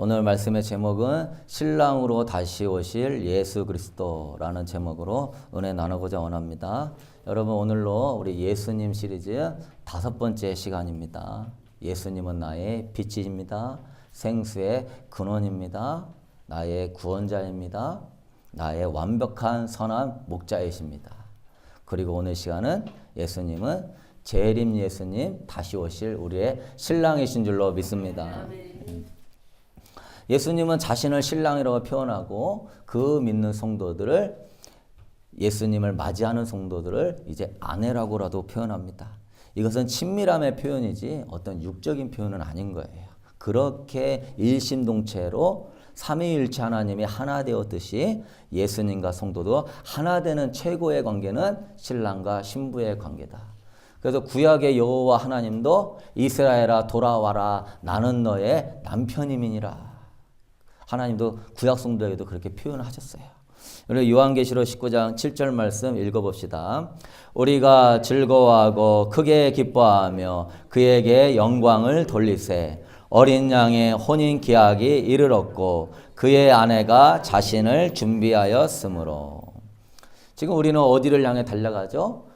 오늘 말씀의 제목은 신랑으로 다시 오실 예수 그리스도라는 제목으로 은혜 나누고자 원합니다. 여러분, 오늘로 우리 예수님 시리즈 5번째 시간입니다. 예수님은 나의 빛입니다. 생수의 근원입니다. 나의 구원자입니다. 나의 완벽한 선한 목자이십니다. 그리고 오늘 시간은 예수님은 재림 예수님, 다시 오실 우리의 신랑이신 줄로 믿습니다. 예수님은 자신을 신랑이라고 표현하고 그 믿는 성도들을, 예수님을 맞이하는 성도들을 이제 아내라고라도 표현합니다. 이것은 친밀함의 표현이지 어떤 육적인 표현은 아닌 거예요. 그렇게 일심동체로 삼위일체 하나님이 하나 되었듯이 예수님과 성도도 하나 되는 최고의 관계는 신랑과 신부의 관계다. 그래서 구약의 여호와 하나님도 이스라엘아 돌아와라, 나는 너의 남편임이니라. 하나님도 구약 성도에게도 그렇게 표현하셨어요. 우리 요한계시록 19장 7절 말씀 읽어봅시다. 우리가 즐거워하고 크게 기뻐하며 그에게 영광을 돌리세. 어린 양의 혼인 기약이 이르렀고 그의 아내가 자신을 준비하였으므로. 지금 우리는 어디를 향해 달려가죠?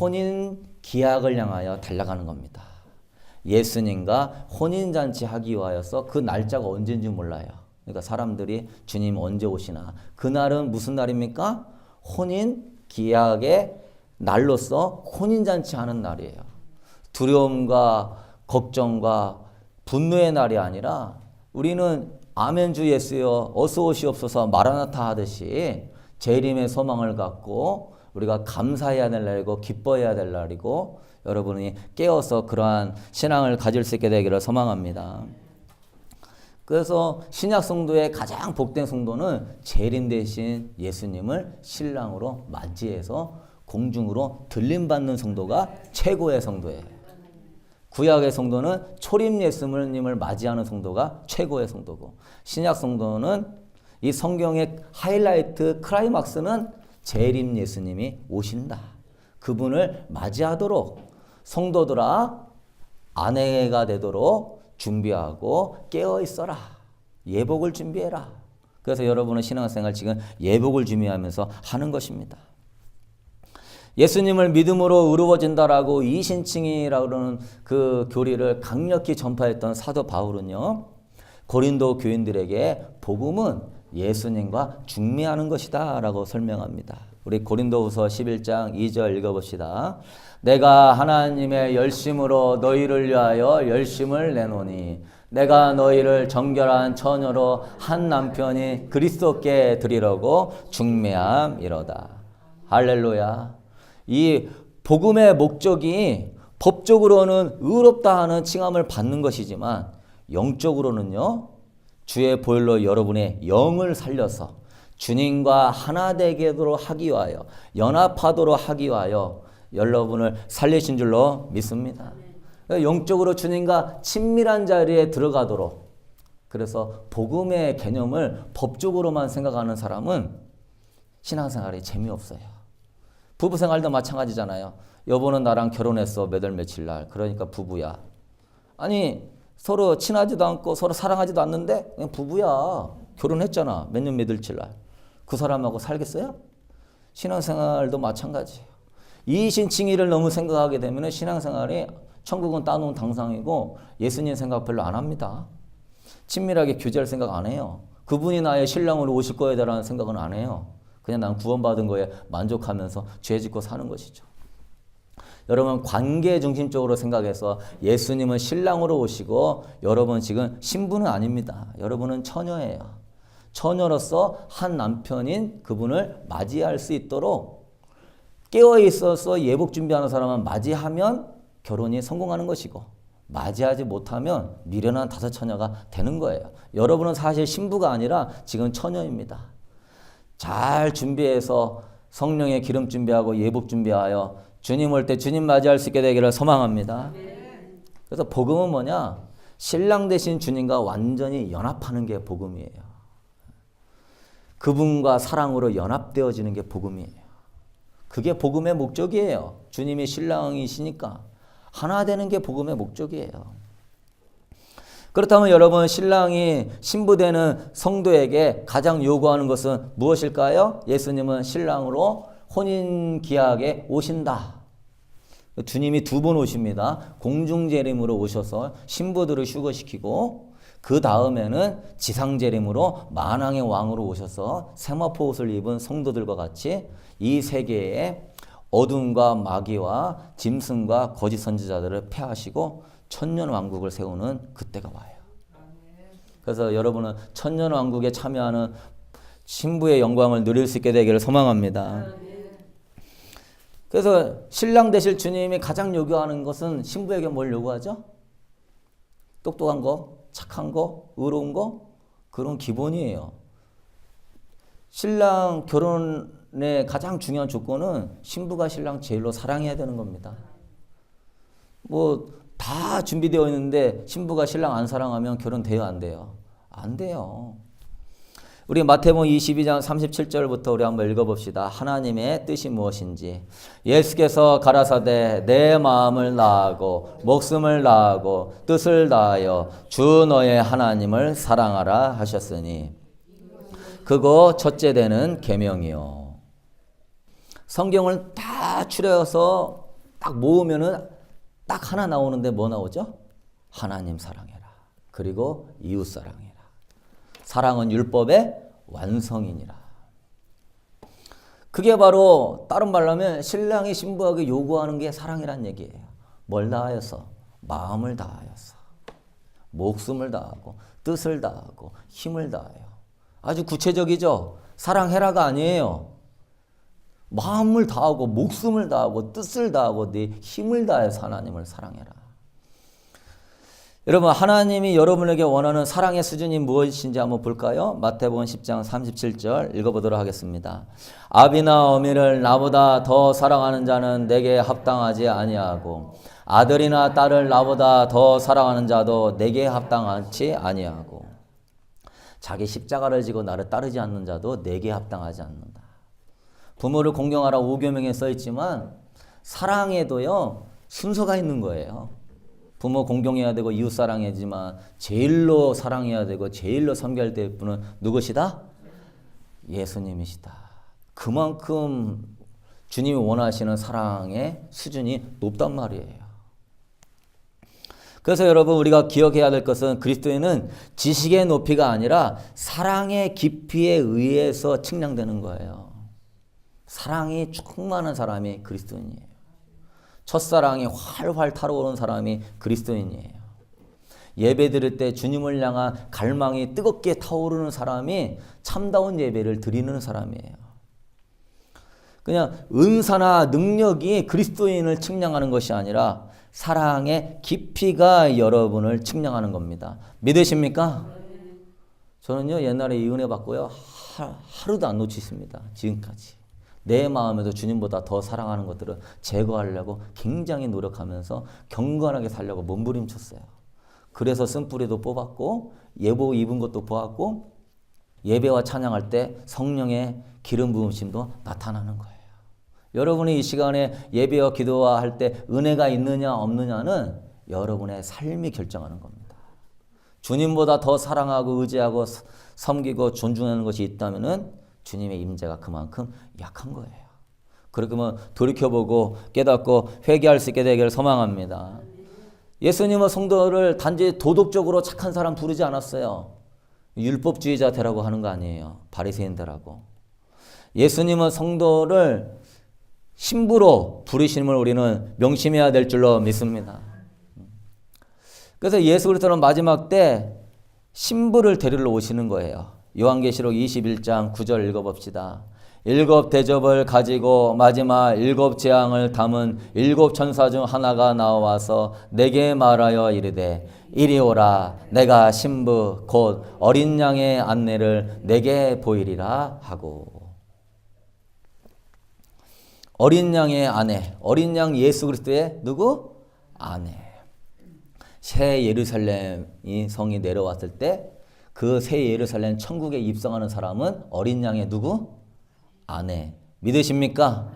혼인 기약을 향하여 달려가는 겁니다. 예수님과 혼인잔치 하기 위하여서 그 날짜가 언제인지 몰라요. 그러니까 사람들이 주님 언제 오시나. 그날은 무슨 날입니까? 혼인 기약의 날로서 혼인잔치 하는 날이에요. 두려움과 걱정과 분노의 날이 아니라 우리는 아멘 주 예수여 어서 오시옵소서 마라나타 하듯이 재림의 소망을 갖고 우리가 감사해야 될 날이고 기뻐해야 될 날이고, 여러분이 깨어서 그러한 신앙을 가질 수 있게 되기를 소망합니다. 그래서 신약 성도의 가장 복된 성도는 재림 대신 예수님을 신랑으로 맞이해서 공중으로 들림받는 성도가 최고의 성도예요. 구약의 성도는 초림 예수님을 맞이하는 성도가 최고의 성도고, 신약 성도는 이 성경의 하이라이트 클라이막스는 재림 예수님이 오신다. 그분을 맞이하도록 성도들아 아내가 되도록 준비하고 깨어 있어라. 예복을 준비해라. 그래서 여러분은 신앙생활 지금 예복을 준비하면서 하는 것입니다. 예수님을 믿음으로 의로워진다라고 이신칭이라고 그러는 그 교리를 강력히 전파했던 사도 바울은요, 고린도 교인들에게 복음은 예수님과 중매하는 것이다 라고 설명합니다. 우리 고린도후서 11장 2절 읽어봅시다. 내가 하나님의 열심으로 너희를 위하여 열심을 내노니 내가 너희를 정결한 처녀로 한 남편이 그리스도께 드리려고 중매함이로다. 할렐루야. 이 복음의 목적이 법적으로는 의롭다 하는 칭함을 받는 것이지만 영적으로는요, 주의 보혈로 여러분의 영을 살려서 주님과 하나 되도록 하기 위하여, 연합하도록 하기 위하여 여러분을 살리신 줄로 믿습니다. 영적으로 주님과 친밀한 자리에 들어가도록. 그래서 복음의 개념을 법적으로만 생각하는 사람은 신앙생활이 재미없어요. 부부생활도 마찬가지잖아요. 여보는 나랑 결혼했어 몇 월 며칠 날. 그러니까 부부야. 아니 서로 친하지도 않고 서로 사랑하지도 않는데 그냥 부부야. 결혼했잖아 몇 년 며칠 날. 그 사람하고 살겠어요? 신앙생활도 마찬가지예요. 이신칭의를 너무 생각하게 되면 신앙생활이 천국은 따놓은 당상이고 예수님 생각 별로 안 합니다. 친밀하게 교제할 생각 안 해요. 그분이 나의 신랑으로 오실 거에 대한 생각은 안 해요. 그냥 난 구원받은 거에 만족하면서 죄 짓고 사는 것이죠. 여러분, 관계 중심적으로 생각해서 예수님은 신랑으로 오시고 여러분 지금 신부는 아닙니다. 여러분은 처녀예요. 처녀로서 한 남편인 그분을 맞이할 수 있도록 깨어 있어서 예복 준비하는 사람은 맞이하면 결혼이 성공하는 것이고, 맞이하지 못하면 미련한 다섯 처녀가 되는 거예요. 여러분은 사실 신부가 아니라 지금 처녀입니다. 잘 준비해서 성령의 기름 준비하고 예복 준비하여 주님 올 때 주님 맞이할 수 있게 되기를 소망합니다. 그래서 복음은 뭐냐? 신랑 대신 주님과 완전히 연합하는 게 복음이에요. 그분과 사랑으로 연합되어지는 게 복음이에요. 그게 복음의 목적이에요. 주님이 신랑이시니까 하나 되는 게 복음의 목적이에요. 그렇다면 여러분, 신랑이 신부되는 성도에게 가장 요구하는 것은 무엇일까요? 예수님은 신랑으로 혼인기약에 오신다. 주님이 두 번 오십니다. 공중재림으로 오셔서 신부들을 휴거시키고 그 다음에는 지상재림으로 만왕의 왕으로 오셔서 세마포 옷을 입은 성도들과 같이 이 세계에 어둠과 마귀와 짐승과 거짓 선지자들을 패하시고 천년왕국을 세우는 그때가 와요. 그래서 여러분은 천년왕국에 참여하는 신부의 영광을 누릴 수 있게 되기를 소망합니다. 그래서 신랑 되실 주님이 가장 요구하는 것은 신부에게 뭘 요구하죠? 똑똑한 거, 착한 거, 의로운 거? 그런 기본이에요. 신랑 결혼의 가장 중요한 조건은 신부가 신랑 제일로 사랑해야 되는 겁니다. 뭐 다 준비되어 있는데 신부가 신랑 안 사랑하면 결혼돼요, 안 돼요? 안 돼요. 우리 마태복음 22장 37절부터 우리 한번 읽어봅시다. 하나님의 뜻이 무엇인지. 예수께서 가라사대 내 마음을 다하고 목숨을 다하고 뜻을 다하여 주 너의 하나님을 사랑하라 하셨으니 그거 첫째 되는 계명이요. 성경을 다 추려서 딱 모으면은 딱 하나 나오는데 뭐 나오죠? 하나님 사랑해라. 그리고 이웃 사랑해라. 사랑은 율법의 완성이니라. 그게 바로 다른 말로 하면 신랑이 신부에게 요구하는 게 사랑이란 얘기예요. 뭘 다하여서? 마음을 다하여서. 목숨을 다하고 뜻을 다하고 힘을 다하여. 아주 구체적이죠? 사랑해라가 아니에요. 마음을 다하고 목숨을 다하고 뜻을 다하고 네 힘을 다해서 하나님을 사랑해라. 여러분, 하나님이 여러분에게 원하는 사랑의 수준이 무엇인지 한번 볼까요? 마태복음 10장 37절 읽어보도록 하겠습니다. 아비나 어미를 나보다 더 사랑하는 자는 내게 합당하지 아니하고 아들이나 딸을 나보다 더 사랑하는 자도 내게 합당하지 아니하고 자기 십자가를 지고 나를 따르지 않는 자도 내게 합당하지 않는다. 부모를 공경하라 5계명에 써 있지만 사랑에도요 순서가 있는 거예요. 부모 공경해야 되고 이웃 사랑해야지만 제일로 사랑해야 되고 제일로 섬겨야 될 분은 누구시다? 예수님이시다. 그만큼 주님이 원하시는 사랑의 수준이 높단 말이에요. 그래서 여러분, 우리가 기억해야 될 것은 그리스도인은 지식의 높이가 아니라 사랑의 깊이에 의해서 측량되는 거예요. 사랑이 충만한 사람이 그리스도인이에요. 첫사랑이 활활 타오르는 사람이 그리스도인이에요. 예배 드릴 때 주님을 향한 갈망이 뜨겁게 타오르는 사람이 참다운 예배를 드리는 사람이에요. 그냥 은사나 능력이 그리스도인을 측량하는 것이 아니라 사랑의 깊이가 여러분을 측량하는 겁니다. 믿으십니까? 저는요 옛날에 이 은혜 받고요 하루도 안 놓치습니다. 지금까지. 내 마음에도 주님보다 더 사랑하는 것들을 제거하려고 굉장히 노력하면서 경건하게 살려고 몸부림쳤어요. 그래서 쓴뿌리도 뽑았고 예복 입은 것도 보았고 예배와 찬양할 때 성령의 기름 부음심도 나타나는 거예요. 여러분이 이 시간에 예배와 기도와 할 때 은혜가 있느냐 없느냐는 여러분의 삶이 결정하는 겁니다. 주님보다 더 사랑하고 의지하고 섬기고 존중하는 것이 있다면은 주님의 임재가 그만큼 약한 거예요. 그러면 돌이켜보고 깨닫고 회개할 수 있게 되기를 소망합니다. 예수님은 성도를 단지 도덕적으로 착한 사람 부르지 않았어요. 율법주의자 되라고 하는 거 아니에요. 바리새인 되라고. 예수님은 성도를 신부로 부르심을 우리는 명심해야 될 줄로 믿습니다. 그래서 예수 그리스도는 마지막 때 신부를 데리러 오시는 거예요. 요한계시록 21장 9절 읽어봅시다. 7 대접을 가지고 마지막 7 재앙을 담은 7 천사 중 하나가 나와서 내게 말하여 이르되 이리 오라 내가 신부 곧 어린 양의 안내를 내게 보이리라 하고. 어린 양의 아내, 어린 양 예수 그리스도의 누구? 아내. 새 예루살렘이 성이 내려왔을 때 그 새 예루살렘 천국에 입성하는 사람은 어린 양의 누구? 아내. 믿으십니까?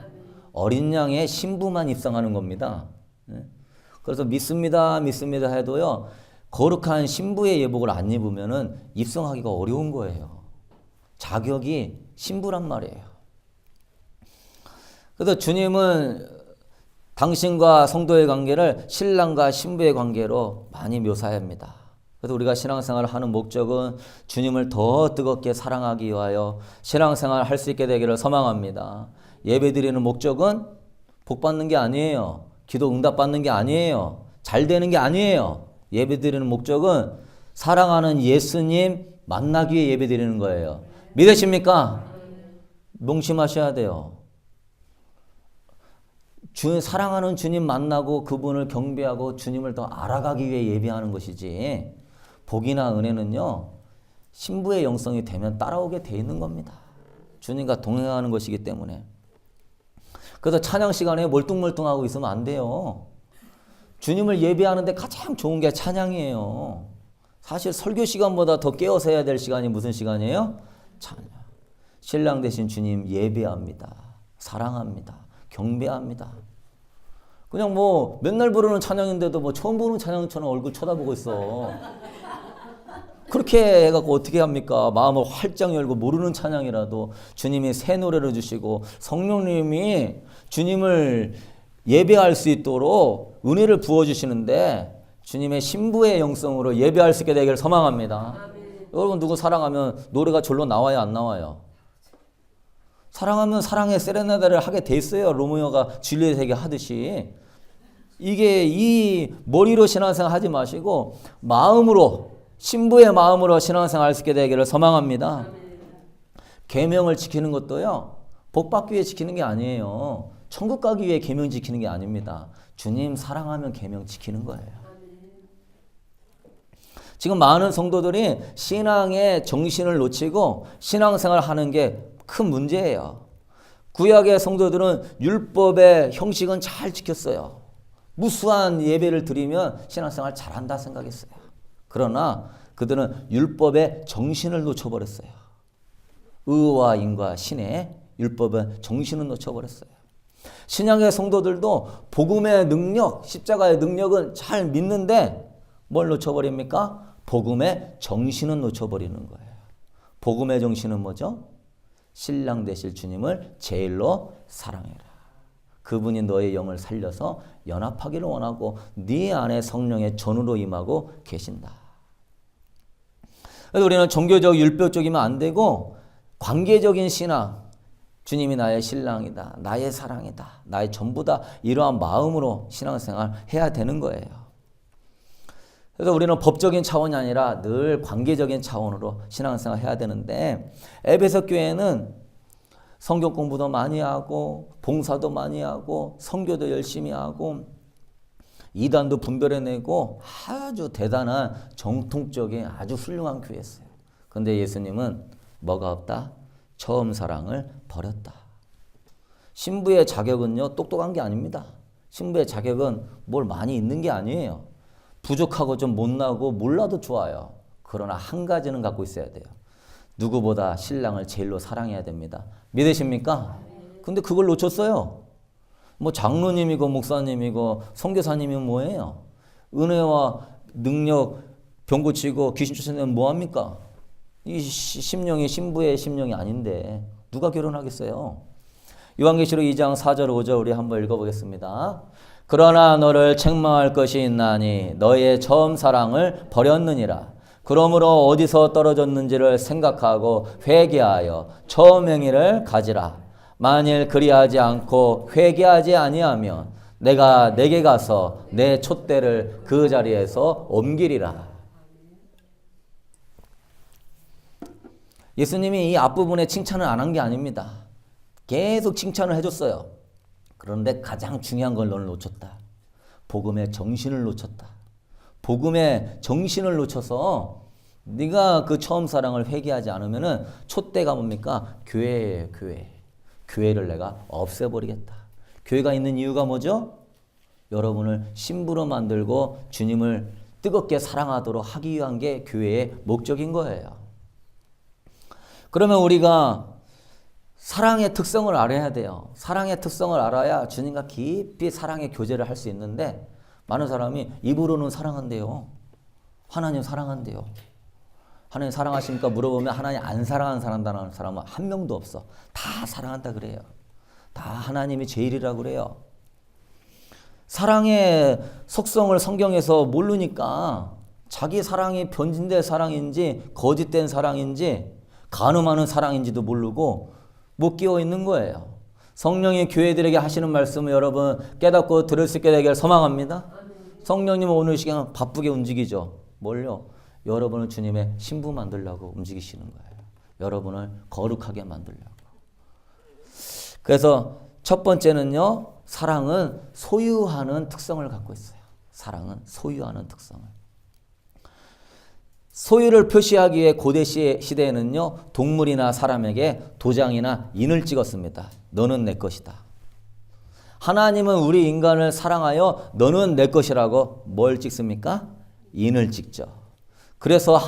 어린 양의 신부만 입성하는 겁니다. 그래서 믿습니다 해도요 거룩한 신부의 예복을 안 입으면은 입성하기가 어려운 거예요. 자격이 신부란 말이에요. 그래서 주님은 당신과 성도의 관계를 신랑과 신부의 관계로 많이 묘사합니다. 그래서 우리가 신앙생활을 하는 목적은 주님을 더 뜨겁게 사랑하기 위하여 신앙생활을 할 수 있게 되기를 소망합니다. 예배드리는 목적은 복 받는 게 아니에요. 기도 응답 받는 게 아니에요. 잘 되는 게 아니에요. 예배드리는 목적은 사랑하는 예수님 만나기 위해 예배드리는 거예요. 믿으십니까? 명심하셔야 돼요. 사랑하는 주님 만나고 그분을 경배하고 주님을 더 알아가기 위해 예배하는 것이지, 복이나 은혜는요 신부의 영성이 되면 따라오게 돼 있는 겁니다. 주님과 동행하는 것이기 때문에. 그래서 찬양 시간에 멀뚱멀뚱하고 있으면 안 돼요. 주님을 예배하는데 가장 좋은 게 찬양이에요. 사실 설교 시간보다 더 깨어서 해야 될 시간이 무슨 시간이에요? 찬양. 신랑 되신 주님 예배합니다. 사랑합니다. 경배합니다. 그냥 뭐 맨날 부르는 찬양인데도 뭐 처음 부르는 찬양처럼 얼굴 쳐다보고 있어. 그렇게 해갖고 어떻게 합니까? 마음을 활짝 열고 모르는 찬양이라도 주님이 새 노래를 주시고 성령님이 주님을 예배할 수 있도록 은혜를 부어주시는데, 주님의 신부의 영성으로 예배할 수 있게 되기를 소망합니다. 여러분 누구 사랑하면 노래가 절로 나와요, 안 나와요? 사랑하면 사랑의 세레나데를 하게 돼 있어요. 로미오가 줄리엣에게 하듯이. 이게 이 머리로 신앙생활 하지 마시고 마음으로, 신부의 마음으로 신앙생활 할 수 있게 되기를 소망합니다. 계명을 지키는 것도요 복 받기 위해 지키는 게 아니에요. 천국 가기 위해 계명 지키는 게 아닙니다. 주님 사랑하면 계명 지키는 거예요. 지금 많은 성도들이 신앙의 정신을 놓치고 신앙생활 하는 게 큰 문제예요. 구약의 성도들은 율법의 형식은 잘 지켰어요. 무수한 예배를 드리면 신앙생활 잘한다 생각했어요. 그러나 그들은 율법의 정신을 놓쳐버렸어요. 의와 인과 신의 율법의 정신을 놓쳐버렸어요. 신약의 성도들도 복음의 능력, 십자가의 능력은 잘 믿는데 뭘 놓쳐버립니까? 복음의 정신은 놓쳐버리는 거예요. 복음의 정신은 뭐죠? 신랑 되실 주님을 제일로 사랑해라. 그분이 너의 영을 살려서 연합하기를 원하고 네 안에 성령의 전으로 임하고 계신다. 그래서 우리는 종교적 율법적이면 안 되고 관계적인 신앙, 주님이 나의 신랑이다, 나의 사랑이다, 나의 전부다, 이러한 마음으로 신앙생활 해야 되는 거예요. 그래서 우리는 법적인 차원이 아니라 늘 관계적인 차원으로 신앙생활 해야 되는데, 에베소 교회는 성경 공부도 많이 하고 봉사도 많이 하고 선교도 열심히 하고 이단도 분별해내고 아주 대단한 정통적인 아주 훌륭한 교회였어요. 그런데 예수님은 뭐가 없다? 처음 사랑을 버렸다. 신부의 자격은요 똑똑한 게 아닙니다. 신부의 자격은 뭘 많이 있는 게 아니에요. 부족하고 좀 못나고 몰라도 좋아요. 그러나 한 가지는 갖고 있어야 돼요. 누구보다 신랑을 제일로 사랑해야 됩니다. 믿으십니까? 근데 그걸 놓쳤어요. 뭐 장로님이고 목사님이고 선교사님이면 뭐예요? 은혜와 능력 병 고치고 귀신 쫓아내면 뭐합니까? 이 심령이 신부의 심령이 아닌데 누가 결혼하겠어요? 요한계시록 2장 4절 5절 우리 한번 읽어보겠습니다. 그러나 너를 책망할 것이 있나니 너의 처음 사랑을 버렸느니라. 그러므로 어디서 떨어졌는지를 생각하고 회개하여 처음 행위를 가지라. 만일 그리하지 않고 회개하지 아니하면 내가 내게 가서 내 촛대를 그 자리에서 옮기리라. 예수님이 이 앞부분에 칭찬을 안 한 게 아닙니다. 계속 칭찬을 해줬어요. 그런데 가장 중요한 걸 너를 놓쳤다. 복음의 정신을 놓쳤다. 복음의 정신을 놓쳐서 네가 그 처음 사랑을 회개하지 않으면은 촛대가 뭡니까? 교회예요, 교회. 교회를 내가 없애버리겠다. 교회가 있는 이유가 뭐죠? 여러분을 신부로 만들고 주님을 뜨겁게 사랑하도록 하기 위한 게 교회의 목적인 거예요. 그러면 우리가 사랑의 특성을 알아야 돼요. 사랑의 특성을 알아야 주님과 깊이 사랑의 교제를 할 수 있는데, 많은 사람이 입으로는 사랑한대요. 하나님 사랑한대요. 하나님 사랑하십니까? 물어보면 하나님 안 사랑하는 사람은 한 명도 없어. 다 사랑한다 그래요. 다 하나님이 제일이라고 그래요. 사랑의 속성을 성경에서 모르니까 자기 사랑이 변진된 사랑인지 거짓된 사랑인지 간음하는 사랑인지도 모르고 못 끼워 있는 거예요. 성령이 교회들에게 하시는 말씀을 여러분 깨닫고 들을 수 있게 되길 소망합니다. 성령님은 오늘 이 시간 바쁘게 움직이죠. 뭘요? 여러분을 주님의 신부 만들려고 움직이시는 거예요. 여러분을 거룩하게 만들려고. 그래서 첫 번째는요. 사랑은 소유하는 특성을 갖고 있어요. 사랑은 소유하는 특성을. 소유를 표시하기 위해 고대 시대에는요. 동물이나 사람에게 도장이나 인을 찍었습니다. 너는 내 것이다. 하나님은 우리 인간을 사랑하여 너는 내 것이라고 뭘 찍습니까? 인을 찍죠. 그래서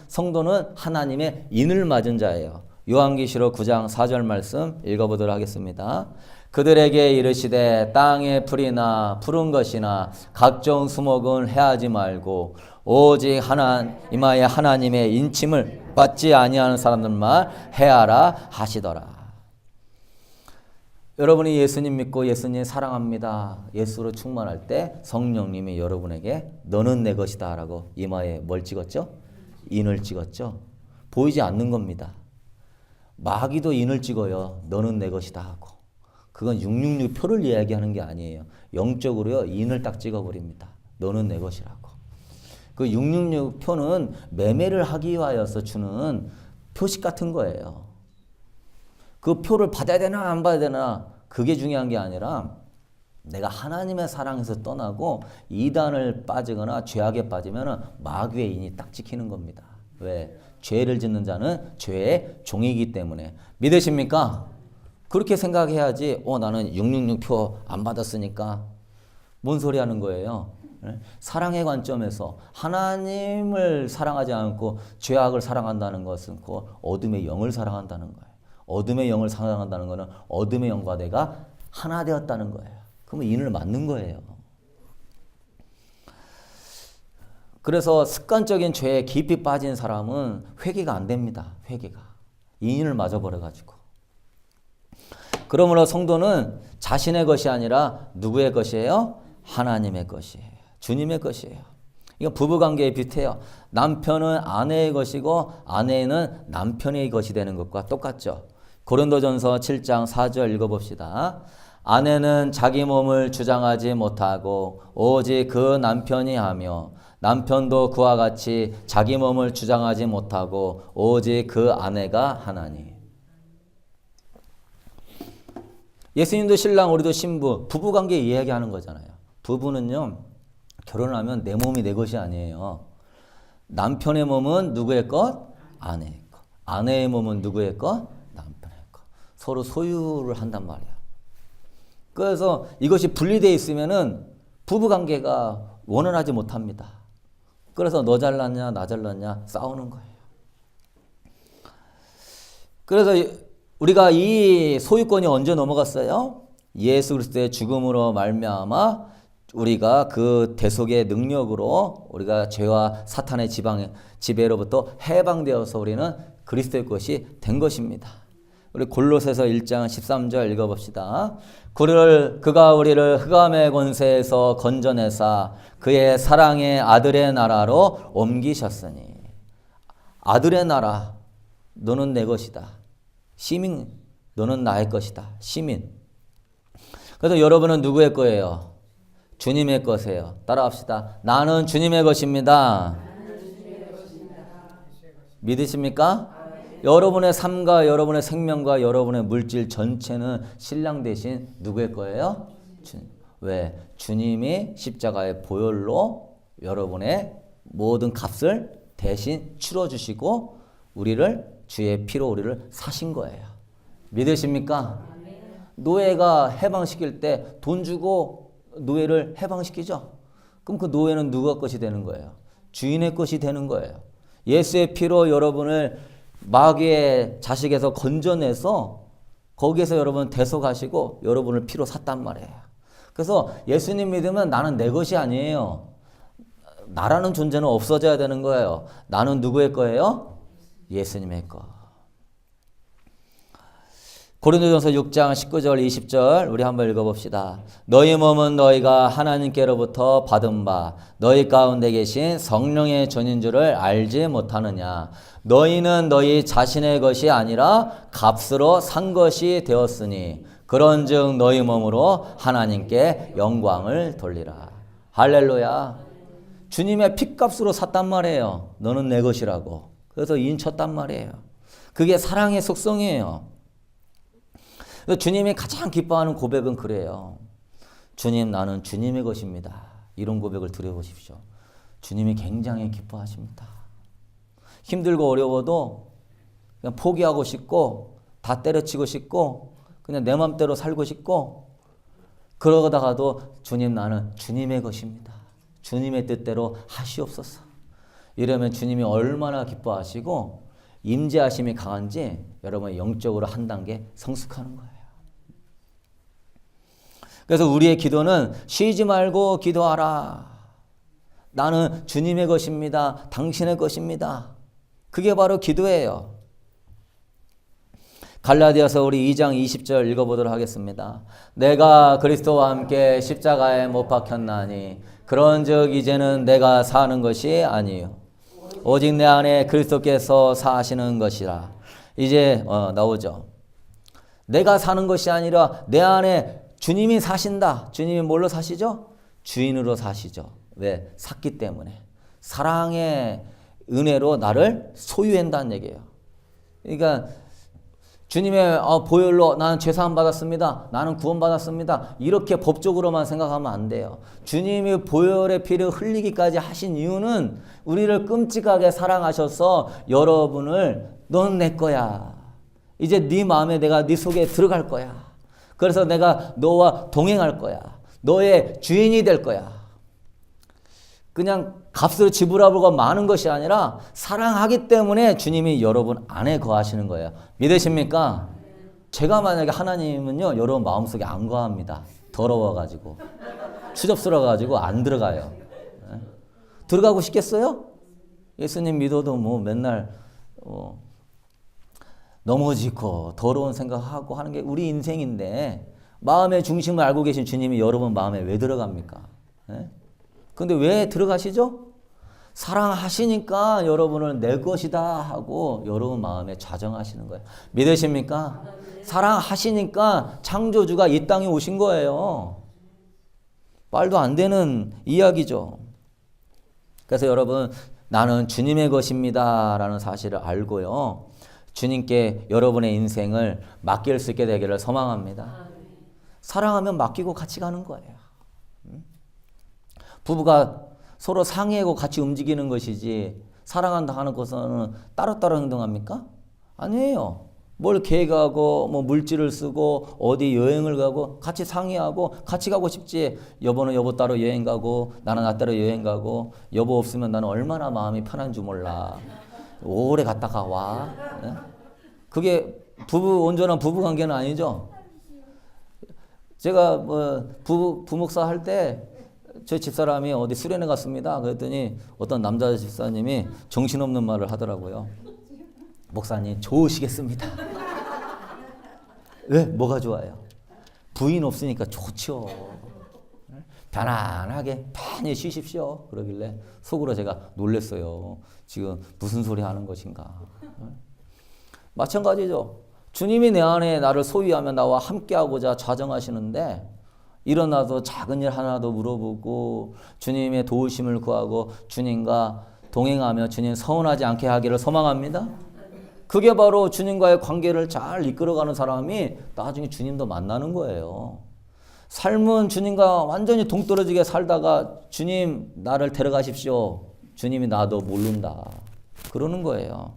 성도는 하나님의 인을 맞은 자예요. 요한계시록 9장 4절 말씀 읽어보도록 하겠습니다. 그들에게 이르시되 땅의 풀이나 푸른 것이나 각종 수목은 해하지 말고 오직 이마에 하나님의 인침을 받지 아니하는 사람들만 해하라 하시더라. 여러분이 예수님 믿고 예수님 사랑합니다. 예수로 충만할 때 성령님이 여러분에게 너는 내 것이다 라고 이마에 뭘 찍었죠? 인을 찍었죠. 보이지 않는 겁니다. 마귀도 인을 찍어요. 너는 내 것이다 하고. 그건 666 표를 이야기하는 게 아니에요. 영적으로요. 인을 딱 찍어버립니다. 너는 내 것이라고. 그 666 표는 매매를 하기 위하여서 주는 표식 같은 거예요. 그 표를 받아야 되나 안 받아야 되나 그게 중요한 게 아니라 내가 하나님의 사랑에서 떠나고 이단을 빠지거나 죄악에 빠지면 마귀의 인이 딱 찍히는 겁니다. 왜? 죄를 짓는 자는 죄의 종이기 때문에. 믿으십니까? 그렇게 생각해야지 나는 666표 안 받았으니까 뭔 소리 하는 거예요. 사랑의 관점에서 하나님을 사랑하지 않고 죄악을 사랑한다는 것은 그 어둠의 영을 사랑한다는 거예요. 어둠의 영을 사랑한다는 것은 어둠의 영과 내가 하나 되었다는 거예요. 그러면 인을 맞는 거예요. 그래서 습관적인 죄에 깊이 빠진 사람은 회개가 안 됩니다. 회개가. 인을 맞아버려가지고. 그러므로 성도는 자신의 것이 아니라 누구의 것이에요? 하나님의 것이에요. 주님의 것이에요. 이거 부부관계에 비슷해요. 남편은 아내의 것이고 아내는 남편의 것이 되는 것과 똑같죠. 고린도전서 7장 4절 읽어봅시다. 아내는 자기 몸을 주장하지 못하고 오직 그 남편이 하며 남편도 그와 같이 자기 몸을 주장하지 못하고 오직 그 아내가 하나니. 예수님도 신랑 우리도 신부 부부관계 이야기하는 거잖아요. 부부는요. 결혼하면 내 몸이 내 것이 아니에요. 남편의 몸은 누구의 것? 아내의 것. 아내의 몸은 누구의 것? 남편의 것. 서로 소유를 한단 말이야. 그래서 이것이 분리되어 있으면은 부부관계가 원활하지 못합니다. 그래서 너 잘났냐 나 잘났냐 싸우는 거예요. 그래서 우리가 이 소유권이 언제 넘어갔어요? 예수 그리스도의 죽음으로 말미암아 우리가 그 대속의 능력으로 우리가 죄와 사탄의 지배로부터 해방되어서 우리는 그리스도의 것이 된 것입니다. 우리 골로새서 1장 13절 읽어봅시다. 그가 우리를 흑암의 권세에서 건져내사 그의 사랑의 아들의 나라로 옮기셨으니. 아들의 나라, 너는 내 것이다. 시민, 너는 나의 것이다. 시민. 그래서 여러분은 누구의 거예요? 주님의 것이에요. 따라합시다. 나는 주님의 것입니다. 믿으십니까? 여러분의 삶과 여러분의 생명과 여러분의 물질 전체는 신랑 대신 누구의 거예요? 왜? 주님이 십자가의 보혈로 여러분의 모든 값을 대신 치러주시고 우리를 주의 피로 우리를 사신 거예요. 믿으십니까? 노예가 해방시킬 때 돈 주고 노예를 해방시키죠. 그럼 그 노예는 누가 것이 되는 거예요? 주인의 것이 되는 거예요. 예수의 피로 여러분을 마귀의 자식에서 건져내서 거기에서 여러분 대속하시고 여러분을 피로 샀단 말이에요. 그래서 예수님 믿으면 나는 내 것이 아니에요. 나라는 존재는 없어져야 되는 거예요. 나는 누구의 거예요? 예수님의 거. 고린도전서 6장 19절 20절 우리 한번 읽어봅시다. 너희 몸은 너희가 하나님께로부터 받은 바 너희 가운데 계신 성령의 전인 줄을 알지 못하느냐. 너희는 너희 자신의 것이 아니라 값으로 산 것이 되었으니 그런즉 너희 몸으로 하나님께 영광을 돌리라. 할렐루야. 주님의 핏값으로 샀단 말이에요. 너는 내 것이라고. 그래서 인쳤단 말이에요. 그게 사랑의 속성이에요. 주님이 가장 기뻐하는 고백은 그래요. 주님, 나는 주님의 것입니다. 이런 고백을 드려보십시오. 주님이 굉장히 기뻐하십니다. 힘들고 어려워도 그냥 포기하고 싶고 다 때려치고 싶고 그냥 내 맘대로 살고 싶고 그러다가도 주님, 나는 주님의 것입니다. 주님의 뜻대로 하시옵소서. 이러면 주님이 얼마나 기뻐하시고 임재하심이 강한지 여러분 영적으로 한 단계 성숙하는 거예요. 그래서 우리의 기도는 쉬지 말고 기도하라. 나는 주님의 것입니다. 당신의 것입니다. 그게 바로 기도예요. 갈라디아서 우리 2장 20절 읽어보도록 하겠습니다. 내가 그리스도와 함께 십자가에 못 박혔나니 그런즉 이제는 내가 사는 것이 아니요 오직 내 안에 그리스도께서 사시는 것이라. 이제 나오죠. 내가 사는 것이 아니라 내 안에 주님이 사신다. 주님이 뭘로 사시죠? 주인으로 사시죠. 왜? 샀기 때문에. 사랑의 은혜로 나를 소유한다는 얘기예요. 그러니까 주님의 보혈로 나는 죄사함 받았습니다. 나는 구원 받았습니다. 이렇게 법적으로만 생각하면 안 돼요. 주님이 보혈의 피를 흘리기까지 하신 이유는 우리를 끔찍하게 사랑하셔서 여러분을 넌 내 거야. 이제 네 마음에 내가 네 속에 들어갈 거야. 그래서 내가 너와 동행할 거야. 너의 주인이 될 거야. 그냥 값을 지불하고 많은 것이 아니라 사랑하기 때문에 주님이 여러분 안에 거하시는 거예요. 믿으십니까? 제가 만약에 하나님은요, 여러분 마음속에 안 거합니다. 더러워가지고. 추접스러워가지고 안 들어가요. 네? 들어가고 싶겠어요? 예수님 믿어도 뭐 맨날 넘어지고 더러운 생각하고 하는 게 우리 인생인데 마음의 중심을 알고 계신 주님이 여러분 마음에 왜 들어갑니까? 네? 근데 왜 들어가시죠? 사랑하시니까 여러분을 내 것이다 하고 여러분 마음에 좌정하시는 거예요. 믿으십니까? 사랑하시니까 창조주가 이 땅에 오신 거예요. 말도 안 되는 이야기죠. 그래서 여러분 나는 주님의 것입니다 라는 사실을 알고요. 주님께 여러분의 인생을 맡길 수 있게 되기를 소망합니다. 사랑하면 맡기고 같이 가는 거예요. 부부가 서로 상의하고 같이 움직이는 것이지 사랑한다 하는 것은 따로따로 행동합니까? 아니에요. 뭘 계획하고 뭐 물질을 쓰고 어디 여행을 가고 같이 상의하고 같이 가고 싶지. 여보는 여보 따로 여행 가고 나는 나 따로 여행 가고 여보 없으면 나는 얼마나 마음이 편한 줄 몰라. 오래 갔다가 와. 네? 그게 온전한 부부 관계는 아니죠. 제가 뭐 부목사 할 때 제 집사람이 어디 수련회 갔습니다. 그랬더니 어떤 남자 집사님이 정신없는 말을 하더라고요. 목사님 좋으시겠습니다. 왜? 뭐가 좋아요? 부인 없으니까 좋죠. 편안하게 편히 쉬십시오. 그러길래 속으로 제가 놀랐어요. 지금 무슨 소리 하는 것인가. 마찬가지죠. 주님이 내 안에 나를 소유하며 나와 함께하고자 좌정하시는데 일어나서 작은 일 하나도 물어보고 주님의 도우심을 구하고 주님과 동행하며 주님 서운하지 않게 하기를 소망합니다. 그게 바로 주님과의 관계를 잘 이끌어가는 사람이 나중에 주님도 만나는 거예요. 삶은 주님과 완전히 동떨어지게 살다가 주님 나를 데려가십시오. 주님이 나도 모른다. 그러는 거예요.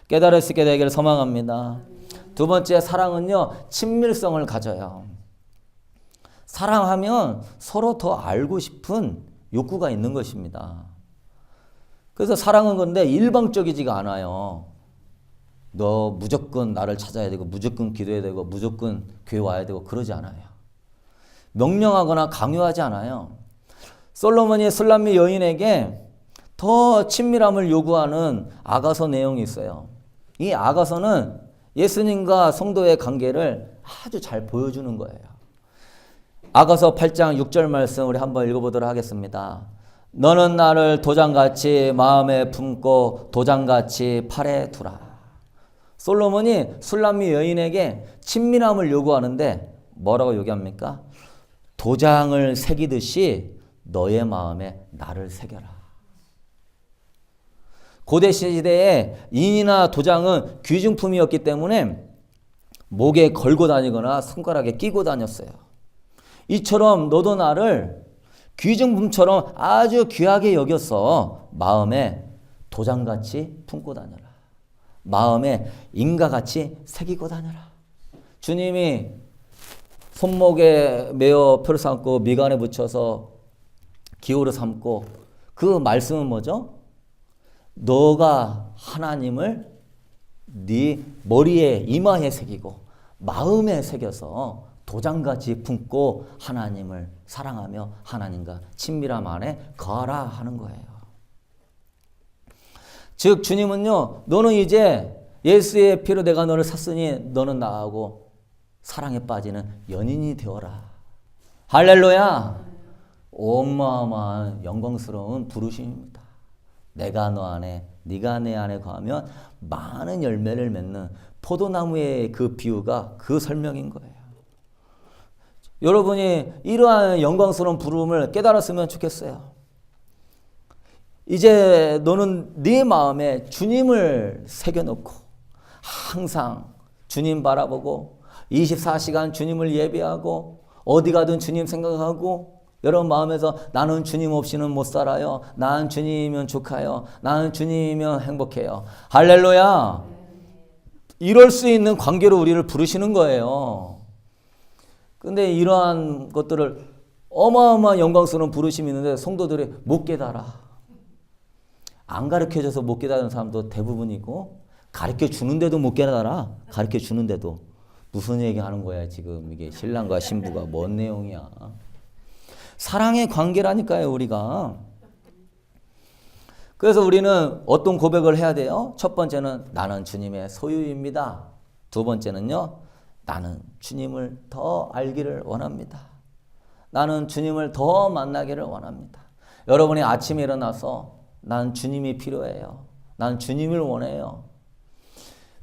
깨달을 수 있게 되기를 소망합니다. 두 번째, 사랑은요, 친밀성을 가져요. 사랑하면 서로 더 알고 싶은 욕구가 있는 것입니다. 그래서 사랑은 근데 일방적이지가 않아요. 너 무조건 나를 찾아야 되고 무조건 기도해야 되고 무조건 교회 와야 되고 그러지 않아요. 명령하거나 강요하지 않아요. 솔로몬이 술람미 여인에게 더 친밀함을 요구하는 아가서 내용이 있어요. 이 아가서는 예수님과 성도의 관계를 아주 잘 보여주는 거예요. 아가서 8장 6절 말씀 우리 한번 읽어보도록 하겠습니다. 너는 나를 도장같이 마음에 품고 도장같이 팔에 두라. 솔로몬이 술람미 여인에게 친밀함을 요구하는데 뭐라고 요구합니까? 도장을 새기듯이 너의 마음에 나를 새겨라. 고대 시대에 인이나 도장은 귀중품이었기 때문에 목에 걸고 다니거나 손가락에 끼고 다녔어요. 이처럼 너도 나를 귀중품처럼 아주 귀하게 여겨서 마음에 도장같이 품고 다녀라. 마음에 인가같이 새기고 다녀라. 주님이 손목에 메어 표를 삼고 미간에 붙여서 기호를 삼고 그 말씀은 뭐죠? 너가 하나님을 네 머리에 이마에 새기고 마음에 새겨서 도장같이 품고 하나님을 사랑하며 하나님과 친밀함 안에 거하라 하는 거예요. 즉 주님은요, 너는 이제 예수의 피로 내가 너를 샀으니 너는 나하고 사랑에 빠지는 연인이 되어라. 할렐루야. 어마어마한 영광스러운 부르심입니다. 내가 너 안에 네가 내 안에 거하면 많은 열매를 맺는 포도나무의 그 비유가 그 설명인 거예요. 여러분이 이러한 영광스러운 부름을 깨달았으면 좋겠어요. 이제 너는 네 마음에 주님을 새겨놓고 항상 주님 바라보고 24시간 주님을 예배하고 어디 가든 주님 생각하고 여러분 마음에서 나는 주님 없이는 못 살아요. 나는 주님이면 좋아요. 나는 주님이면 행복해요. 할렐루야. 이럴 수 있는 관계로 우리를 부르시는 거예요. 근데 이러한 것들을 어마어마한 영광스러운 부르심이 있는데 성도들이 못 깨달아. 안 가르쳐줘서 못 깨달은 사람도 대부분이고 가르쳐주는데도 못 깨달아. 가르쳐주는데도. 무슨 얘기하는 거야 지금 이게 신랑과 신부가 뭔 내용이야. 사랑의 관계라니까요 우리가. 그래서 우리는 어떤 고백을 해야 돼요? 첫 번째는 나는 주님의 소유입니다. 두 번째는요. 나는 주님을 더 알기를 원합니다. 나는 주님을 더 만나기를 원합니다. 여러분이 아침에 일어나서 난 주님이 필요해요. 난 주님을 원해요.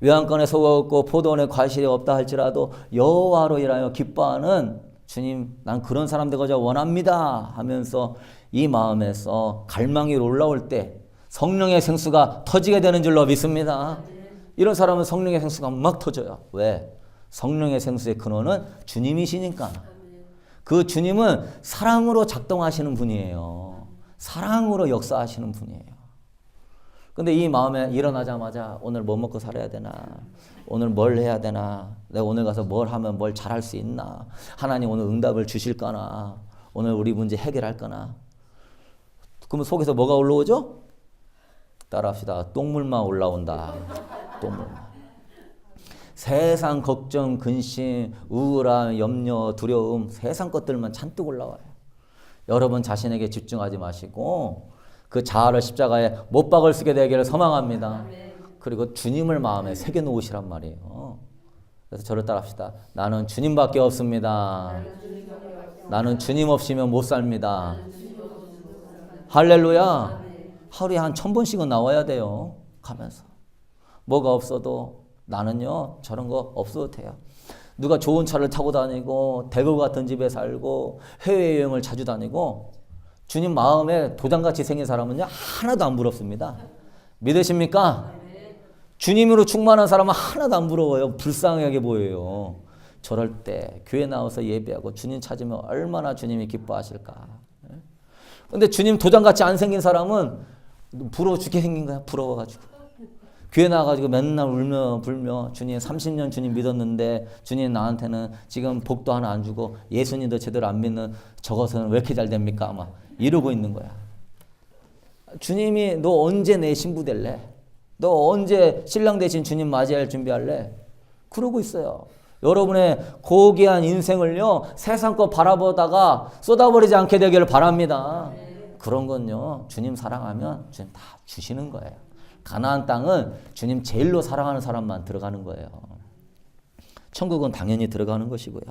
외양간에 소가 없고 포도원에 과실이 없다 할지라도 여호와로 인하여 기뻐하는 주님, 난 그런 사람 되고자 원합니다 하면서 이 마음에서 갈망이 올라올 때 성령의 생수가 터지게 되는 줄로 믿습니다. 이런 사람은 성령의 생수가 막 터져요. 왜? 성령의 생수의 근원은 주님이시니까. 그 주님은 사랑으로 작동하시는 분이에요. 사랑으로 역사하시는 분이에요. 근데 이 마음에 일어나자마자 오늘 뭐 먹고 살아야 되나? 오늘 뭘 해야 되나? 내가 오늘 가서 뭘 하면 뭘 잘할 수 있나? 하나님 오늘 응답을 주실까나? 오늘 우리 문제 해결할까나? 그러면 속에서 뭐가 올라오죠? 따라합시다. 똥물만 올라온다. 똥물만. 세상 걱정, 근심, 우울함, 염려, 두려움, 세상 것들만 잔뜩 올라와요. 여러분 자신에게 집중하지 마시고 그 자아를 십자가에 못 박을 쓰게 되기를 소망합니다. 그리고 주님을 마음에 새겨놓으시란 말이에요. 그래서 저를 따라합시다. 나는 주님밖에 없습니다. 나는 주님 없이면 못 삽니다. 할렐루야. 하루에 한 1000번씩은 나와야 돼요. 가면서. 뭐가 없어도 나는요 저런 거 없어도 돼요. 누가 좋은 차를 타고 다니고 대구 같은 집에 살고 해외여행을 자주 다니고 주님 마음에 도장같이 생긴 사람은요 하나도 안 부럽습니다. 믿으십니까? 주님으로 충만한 사람은 하나도 안 부러워요. 불쌍하게 보여요. 저럴 때 교회 나와서 예배하고 주님 찾으면 얼마나 주님이 기뻐하실까. 근데 주님 도장같이 안 생긴 사람은 부러워 죽게 생긴 거야. 부러워가지고. 교회 나와가지고 맨날 울며 불며 주님 30년 주님 믿었는데 주님 나한테는 지금 복도 하나 안 주고 예수님도 제대로 안 믿는 저것은 왜 이렇게 잘 됩니까? 아마 이러고 있는 거야. 주님이 너 언제 내 신부 될래? 너 언제 신랑 대신 주님 맞이할 준비할래? 그러고 있어요. 여러분의 고귀한 인생을요 세상 거 바라보다가 쏟아버리지 않게 되기를 바랍니다. 그런 건요, 주님 사랑하면 주님 다 주시는 거예요. 가나안 땅은 주님 제일로 사랑하는 사람만 들어가는 거예요. 천국은 당연히 들어가는 것이고요.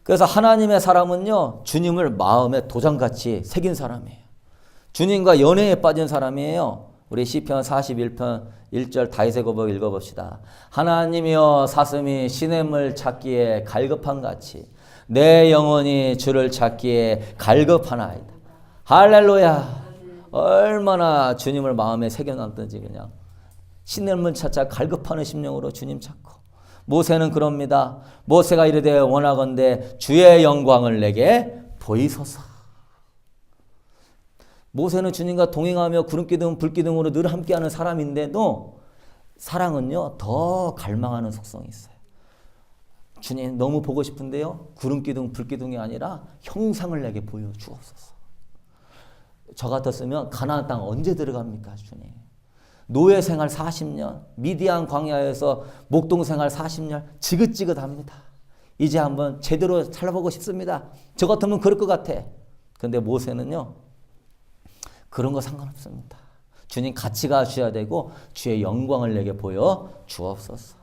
그래서 하나님의 사람은요, 주님을 마음에 도장같이 새긴 사람이에요. 주님과 연애에 빠진 사람이에요. 우리 시편 41편 1절 다윗의 고백 읽어봅시다. 하나님이여 사슴이 시냇물 찾기에 갈급한 같이 내 영혼이 주를 찾기에 갈급하나이다. 할렐루야. 얼마나 주님을 마음에 새겨놨든지 그냥 시냇물 찾아 갈급하는 심령으로 주님 찾고. 모세는 그럽니다. 모세가 이르되 원하건대 주의 영광을 내게 보이소서. 모세는 주님과 동행하며 구름기둥 불기둥으로 늘 함께하는 사람인데도 사랑은요 더 갈망하는 속성이 있어요. 주님 너무 보고 싶은데요, 구름기둥 불기둥이 아니라 형상을 내게 보여주옵소서. 저 같았으면 가나안 땅 언제 들어갑니까 주님? 노예 생활 40년, 미디안 광야에서 목동 생활 40년 지긋지긋합니다. 이제 한번 제대로 살아보고 싶습니다. 저 같으면 그럴 것 같아. 근데 모세는요 그런 거 상관없습니다. 주님 같이 가셔야 되고 주의 영광을 내게 보여 주옵소서.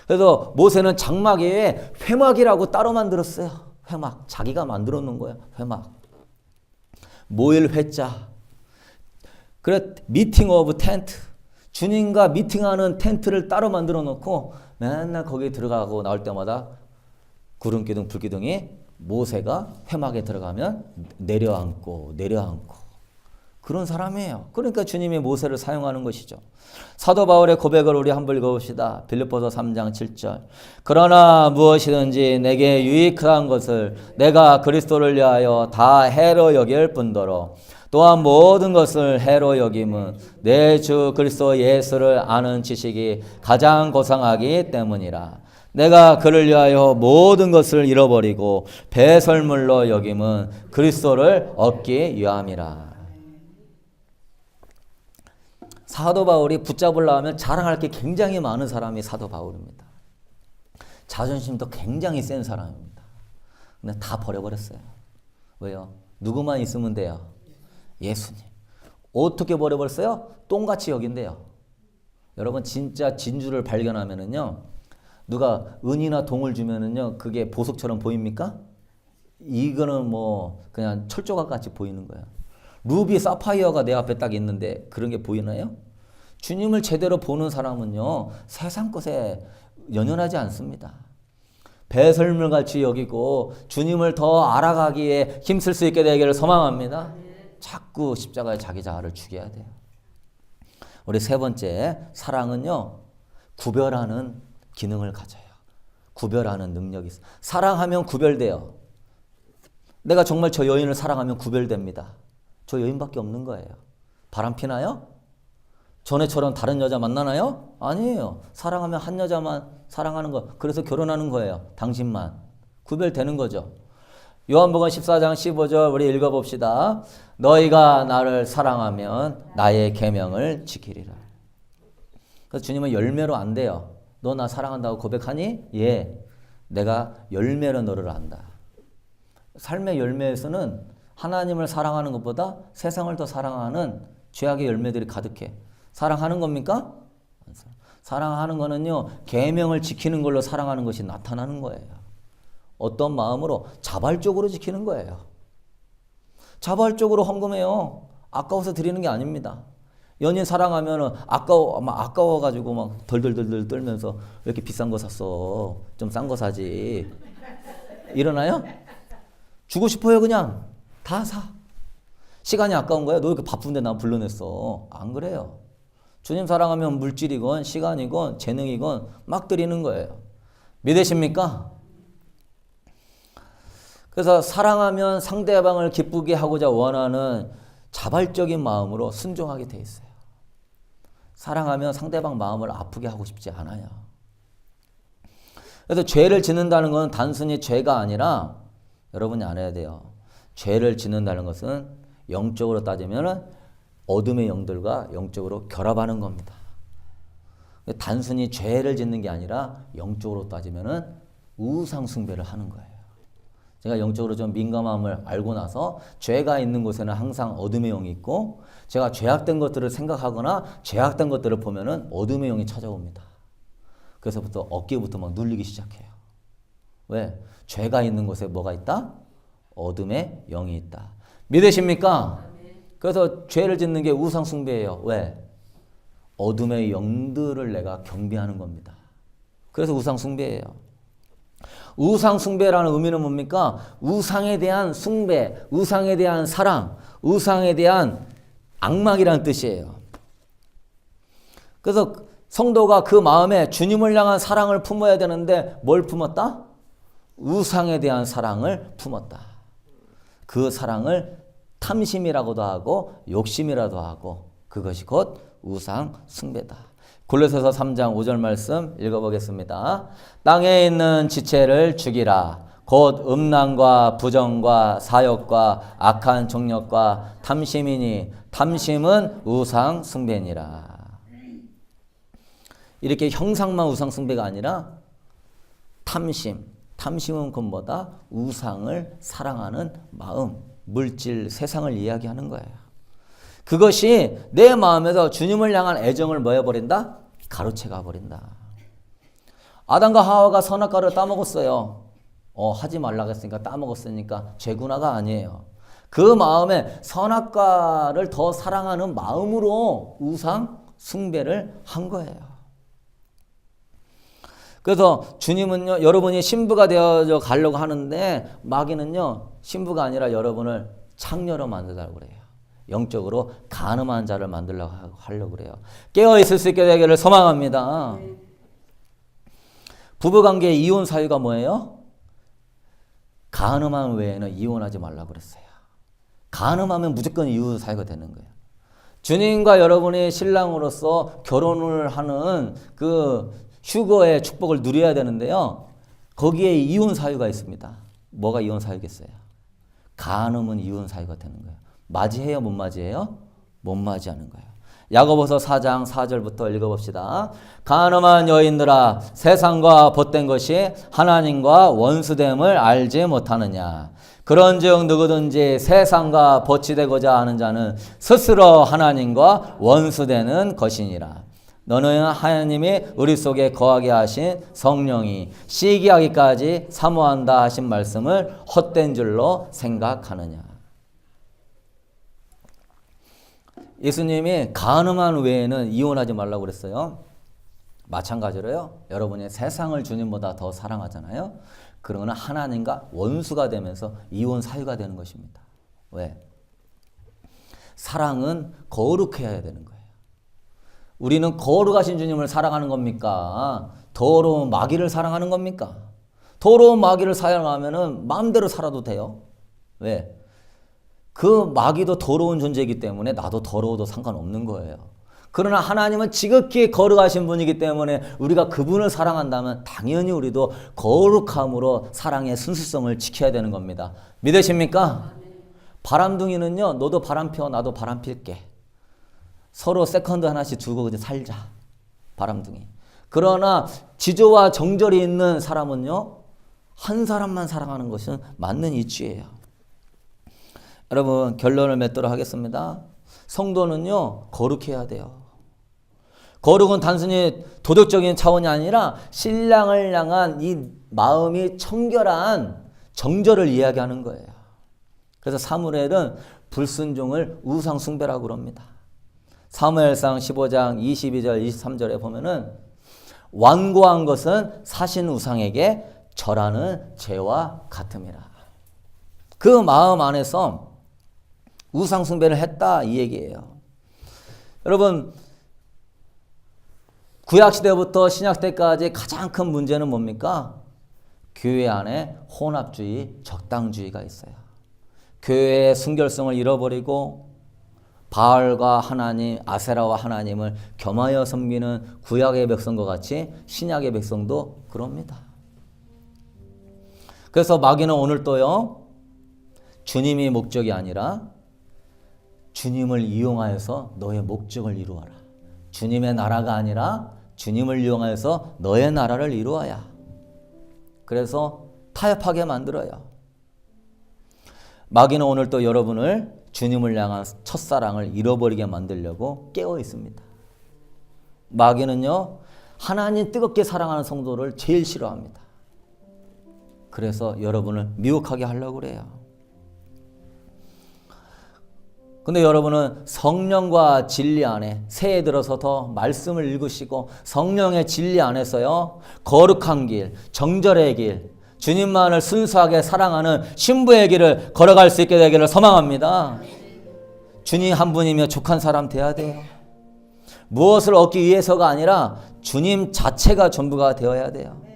그래서 모세는 장막에 회막이라고 따로 만들었어요. 회막. 자기가 만들어 놓은 거예요. 회막. 모일 회자. 그래 미팅 오브 텐트. 주님과 미팅하는 텐트를 따로 만들어 놓고 맨날 거기에 들어가고 나올 때마다 구름기둥 불기둥이 모세가 회막에 들어가면 내려앉고 그런 사람이에요. 그러니까 주님이 모세를 사용하는 것이죠. 사도 바울의 고백을 우리 한번 읽어봅시다. 빌립보서 3장 7절. 그러나 무엇이든지 내게 유익한 것을 내가 그리스도를 위하여 다 해로 여길 뿐더러 또한 모든 것을 해로 여김은 내 주 그리스도 예수를 아는 지식이 가장 고상하기 때문이라. 내가 그를 위하여 모든 것을 잃어버리고 배설물로 여김은 그리스도를 얻기 위함이라. 사도 바울이 붙잡으려 하면 자랑할 게 굉장히 많은 사람이 사도 바울입니다. 자존심도 굉장히 센 사람입니다. 근데 다 버려버렸어요. 왜요? 누구만 있으면 돼요? 예수님. 어떻게 버려버렸어요? 똥같이 여긴대요. 여러분 진짜 진주를 발견하면은요, 누가 은이나 동을 주면은요, 그게 보석처럼 보입니까? 이거는 뭐 그냥 철조각 같이 보이는 거예요. 루비, 사파이어가 내 앞에 딱 있는데 그런 게 보이나요? 주님을 제대로 보는 사람은요 세상 것에 연연하지 않습니다. 배설물같이 여기고 주님을 더 알아가기에 힘쓸 수 있게 되기를 소망합니다. 자꾸 십자가에 자기 자아를 죽여야 돼요. 우리 세 번째, 사랑은요 구별하는 기능을 가져요. 구별하는 능력이 있어요. 사랑하면 구별돼요. 내가 정말 저 여인을 사랑하면 구별됩니다. 저 여인밖에 없는 거예요. 바람 피나요? 전에처럼 다른 여자 만나나요? 아니에요. 사랑하면 한 여자만 사랑하는 거. 그래서 결혼하는 거예요. 당신만. 구별되는 거죠. 요한복음 14장 15절 우리 읽어봅시다. 너희가 나를 사랑하면 나의 계명을 지키리라. 그래서 주님은 열매로 안 돼요. 너 나 사랑한다고 고백하니? 예. 내가 열매로 너를 안다. 삶의 열매에서는 하나님을 사랑하는 것보다 세상을 더 사랑하는 죄악의 열매들이 가득해. 사랑하는 겁니까? 사랑하는 거는요, 계명을 지키는 걸로 사랑하는 것이 나타나는 거예요. 어떤 마음으로? 자발적으로 지키는 거예요. 자발적으로 헌금해요. 아까워서 드리는 게 아닙니다. 연인 사랑하면은 아까워가지고 막 덜덜덜 떨면서 왜 이렇게 비싼 거 샀어? 좀 싼 거 사지. 이러나요? 주고 싶어요, 그냥. 다 사. 시간이 아까운 거야? 너 이렇게 바쁜데 나 불러냈어. 안 그래요. 주님 사랑하면 물질이건 시간이건 재능이건 막 드리는 거예요. 믿으십니까? 그래서 사랑하면 상대방을 기쁘게 하고자 원하는 자발적인 마음으로 순종하게 돼 있어요. 사랑하면 상대방 마음을 아프게 하고 싶지 않아요. 그래서 죄를 짓는다는 건 단순히 죄가 아니라 여러분이 알아야 돼요. 죄를 짓는다는 것은 영적으로 따지면 어둠의 영들과 영적으로 결합하는 겁니다. 단순히 죄를 짓는 게 아니라 영적으로 따지면 우상 숭배를 하는 거예요. 제가 영적으로 좀 민감함을 알고 나서 죄가 있는 곳에는 항상 어둠의 영이 있고 제가 죄악된 것들을 생각하거나 죄악된 것들을 보면은 어둠의 영이 찾아옵니다. 그래서부터 어깨부터 막 눌리기 시작해요. 왜? 죄가 있는 곳에 뭐가 있다? 어둠의 영이 있다. 믿으십니까? 그래서 죄를 짓는 게 우상 숭배예요. 왜? 어둠의 영들을 내가 경배하는 겁니다. 그래서 우상 숭배예요. 우상 숭배라는 의미는 뭡니까? 우상에 대한 숭배, 우상에 대한 사랑, 우상에 대한 악망이라는 뜻이에요. 그래서 성도가 그 마음에 주님을 향한 사랑을 품어야 되는데 뭘 품었다? 우상에 대한 사랑을 품었다. 그 사랑을 탐심이라고도 하고 욕심이라도 하고 그것이 곧 우상 숭배다. 골로새서 3장 5절 말씀 읽어보겠습니다. 땅에 있는 지체를 죽이라. 곧 음란과 부정과 사욕과 악한 정욕과 탐심이니 탐심은 우상 숭배니라. 이렇게 형상만 우상 숭배가 아니라 탐심은 곧 뭐다? 우상을 사랑하는 마음, 물질, 세상을 이야기하는 거예요. 그것이 내 마음에서 주님을 향한 애정을 뭐 해버린다? 가로채가 버린다. 아담과 하와가 선악과를 따먹었어요. 하지 말라고 했으니까 따먹었으니까 죄구나가 아니에요. 그 마음에 선악과를 더 사랑하는 마음으로 우상 숭배를 한 거예요. 그래서 주님은요, 여러분이 신부가 되어져 가려고 하는데 마귀는요, 신부가 아니라 여러분을 창녀로 만들려고 그래요. 영적으로 간음한 자를 만들려고 하려고 그래요. 깨어있을 수 있게 되기를 소망합니다. 부부관계의 이혼 사유가 뭐예요? 간음한 외에는 이혼하지 말라고 그랬어요. 간음하면 무조건 이혼 사유가 되는 거예요. 주님과 여러분이 신랑으로서 결혼을 하는 그 휴거의 축복을 누려야 되는데요. 거기에 이혼 사유가 있습니다. 뭐가 이혼 사유겠어요? 간음은 이혼 사유가 되는 거예요. 맞이해요? 못 맞이해요? 못 맞이하는 거예요. 야고보서 4장 4절부터 읽어봅시다. 간음한 여인들아, 세상과 벗된 것이 하나님과 원수됨을 알지 못하느냐. 그런즉 누구든지 세상과 벗이되고자 하는 자는 스스로 하나님과 원수되는 것이니라. 너는 하나님이 우리 속에 거하게 하신 성령이 시기하기까지 사모한다 하신 말씀을 헛된 줄로 생각하느냐. 예수님이 간음한 외에는 이혼하지 말라고 그랬어요. 마찬가지로요. 여러분이 세상을 주님보다 더 사랑하잖아요. 그러면 하나님과 원수가 되면서 이혼 사유가 되는 것입니다. 왜? 사랑은 거룩해야 되는 거예요. 우리는 거룩하신 주님을 사랑하는 겁니까? 더러운 마귀를 사랑하는 겁니까? 더러운 마귀를 사랑하면은 마음대로 살아도 돼요. 왜? 그 마귀도 더러운 존재이기 때문에 나도 더러워도 상관없는 거예요. 그러나 하나님은 지극히 거룩하신 분이기 때문에 우리가 그분을 사랑한다면 당연히 우리도 거룩함으로 사랑의 순수성을 지켜야 되는 겁니다. 믿으십니까? 바람둥이는요, 너도 바람 펴, 나도 바람 필게. 서로 세컨드 하나씩 두고 그냥 살자. 바람둥이. 그러나 지조와 정절이 있는 사람은요, 한 사람만 사랑하는 것은 맞는 이치예요. 여러분, 결론을 맺도록 하겠습니다. 성도는요, 거룩해야 돼요. 거룩은 단순히 도덕적인 차원이 아니라 신랑을 향한 이 마음이 청결한 정절을 이야기하는 거예요. 그래서 사무엘은 불순종을 우상 숭배라고 그럽니다. 사무엘상 15장 22절 23절에 보면은 완고한 것은 사신 우상에게 절하는 죄와 같음이라. 그 마음 안에서 우상 숭배를 했다 이 얘기예요. 여러분, 구약시대부터 신약시대까지 가장 큰 문제는 뭡니까? 교회 안에 혼합주의, 적당주의가 있어요. 교회의 순결성을 잃어버리고 바알과 하나님, 아세라와 하나님을 겸하여 섬기는 구약의 백성과 같이 신약의 백성도 그럽니다. 그래서 마귀는 오늘 또요, 주님이 목적이 아니라 주님을 이용하여서 너의 목적을 이루어라. 주님의 나라가 아니라 주님을 이용하여서 너의 나라를 이루어야. 그래서 타협하게 만들어요. 마귀는 오늘 또 여러분을 주님을 향한 첫사랑을 잃어버리게 만들려고 깨어 있습니다. 마귀는요, 하나님 뜨겁게 사랑하는 성도를 제일 싫어합니다. 그래서 여러분을 미혹하게 하려고 그래요. 근데 여러분은 성령과 진리 안에 새해 들어서 더 말씀을 읽으시고 성령의 진리 안에서요, 거룩한 길, 정절의 길, 주님만을 순수하게 사랑하는 신부의 길을 걸어갈 수 있게 되기를 소망합니다. 주님 한 분이며 족한 사람 돼야 돼요. 무엇을 얻기 위해서가 아니라 주님 자체가 전부가 되어야 돼요.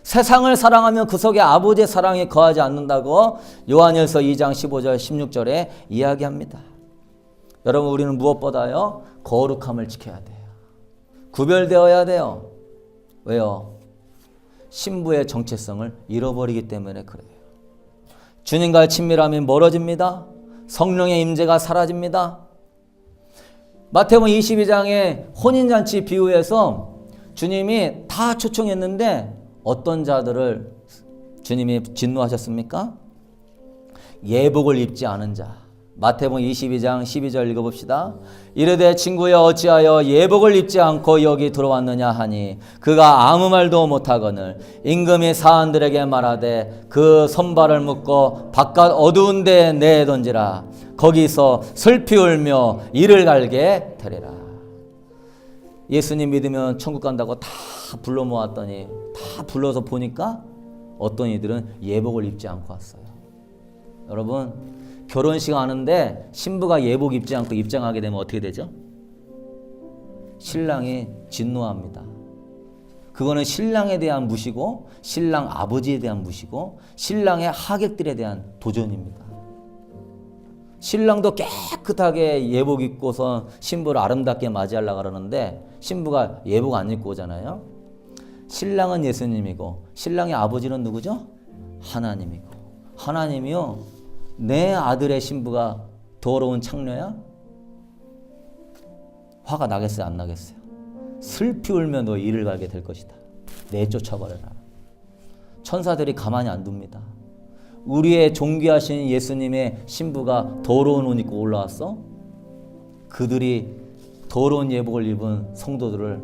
세상을 사랑하면 그 속에 아버지의 사랑이 거하지 않는다고 요한일서 2장 15절 16절에 이야기합니다. 여러분, 우리는 무엇보다요, 거룩함을 지켜야 돼요. 구별되어야 돼요. 왜요? 신부의 정체성을 잃어버리기 때문에 그래요. 주님과의 친밀함이 멀어집니다. 성령의 임재가 사라집니다. 마태복음 22장의 혼인잔치 비유에서 주님이 다 초청했는데 어떤 자들을 주님이 진노하셨습니까? 예복을 입지 않은 자. 마태복음 22장 12절 읽어봅시다. 이르되 친구여 어찌하여 예복을 입지 않고 여기 들어왔느냐 하니 그가 아무 말도 못하거늘 임금이 사한들에게 말하되 그 손발을 묶고 바깥 어두운 데에 내던지라. 거기서 슬피 울며 이를 갈게 되리라. 예수님 믿으면 천국 간다고 다 불러 모았더니 다 불러서 보니까 어떤 이들은 예복을 입지 않고 왔어요. 여러분, 결혼식 하는데 신부가 예복 입지 않고 입장하게 되면 어떻게 되죠? 신랑이 진노합니다. 그거는 신랑에 대한 무시고 신랑 아버지에 대한 무시고 신랑의 하객들에 대한 도전입니다. 신랑도 깨끗하게 예복 입고서 신부를 아름답게 맞이하려고 그러는데 신부가 예복 안 입고 오잖아요. 신랑은 예수님이고 신랑의 아버지는 누구죠? 하나님이고 하나님이요, 내 아들의 신부가 더러운 창녀야? 화가 나겠어요? 안 나겠어요? 슬피 울며 너 이를 갈게 될 것이다. 내쫓아버려라. 천사들이 가만히 안 둡니다. 우리의 존귀하신 예수님의 신부가 더러운 옷 입고 올라왔어? 그들이 더러운 예복을 입은 성도들을